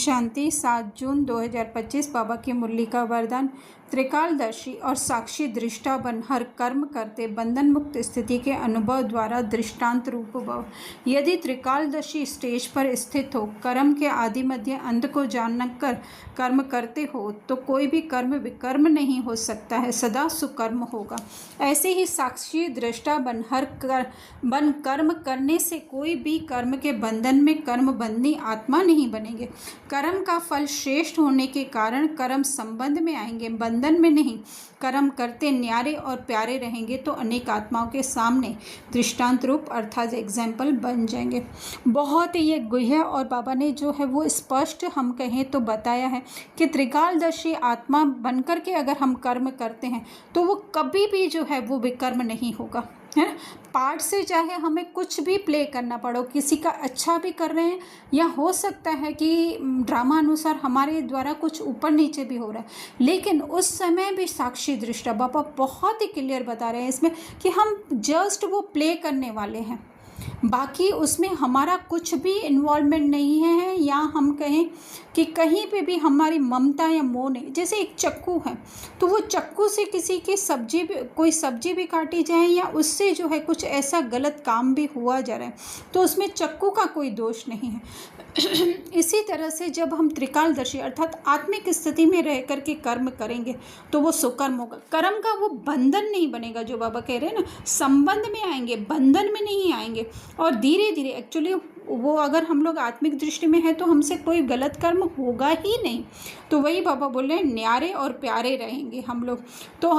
शांति 7 जून 2025। बाबा की मुरली का वरदान। त्रिकालदर्शी और साक्षी दृष्टा बन हर कर्म करते बंधन मुक्त स्थिति के अनुभव द्वारा दृष्टांत रूप भव। यदि त्रिकालदर्शी स्टेज पर स्थित हो, कर्म के आदि मध्य अंत को जानकर कर्म करते हो तो कोई भी कर्म विकर्म नहीं हो सकता है, सदा सुकर्म होगा। ऐसे ही साक्षी दृष्टा बन कर्म करने से कोई भी कर्म के बंधन में कर्म बंदी आत्मा नहीं बनेंगे। कर्म का फल श्रेष्ठ होने के कारण कर्म संबंध में आएंगे, बंधन में नहीं। कर्म करते न्यारे और प्यारे रहेंगे तो अनेक आत्माओं के सामने दृष्टांत रूप अर्थात एग्जाम्पल बन जाएंगे। बहुत ही ये गुह्य और बाबा ने जो है वो स्पष्ट हम कहें तो बताया है कि त्रिकालदर्शी आत्मा बनकर के अगर हम कर्म करते हैं तो वो कभी भी जो है वो विकर्म नहीं होगा, है ना। पार्ट से चाहे हमें कुछ भी प्ले करना पड़ो, किसी का अच्छा भी कर रहे हैं या हो सकता है कि ड्रामा अनुसार हमारे द्वारा कुछ ऊपर नीचे भी हो रहा है, लेकिन उस समय भी साक्षी दृष्टा बाबा बहुत ही क्लियर बता रहे हैं इसमें कि हम जस्ट वो प्ले करने वाले हैं, बाकी उसमें हमारा कुछ भी इन्वॉल्वमेंट नहीं है। या हम कहें कि कहीं पे भी हमारी ममता या मोह नहीं। जैसे एक चक्कू है तो वो चक्कू से किसी की कोई सब्जी भी काटी जाए या उससे जो है कुछ ऐसा गलत काम भी हुआ जा रहा है तो उसमें चक्कू का कोई दोष नहीं है। इसी तरह से जब हम त्रिकालदर्शी अर्थात आत्मिक स्थिति में रह करके कर्म करेंगे तो वो सुकर्म होगा। कर्म का वो बंधन नहीं बनेगा, जो बाबा कह रहे हैं ना, संबंध में आएंगे, बंधन में नहीं आएंगे। और धीरे धीरे एक्चुअली वो अगर हम लोग आत्मिक दृष्टि में है तो हमसे कोई गलत कर्म होगा ही नहीं। तो वही बाबा बोल रहे हैं, न्यारे और प्यारे रहेंगे हम लोग। तो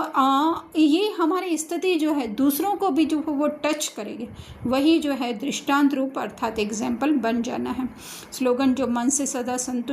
ये हमारी स्थिति जो है दूसरों को भी जो है वो टच करेगी, वही जो है दृष्टांत रूप अर्थात एग्जाम्पल बन जाना है। स्लोगन, जो मन से सदा संतुष्ट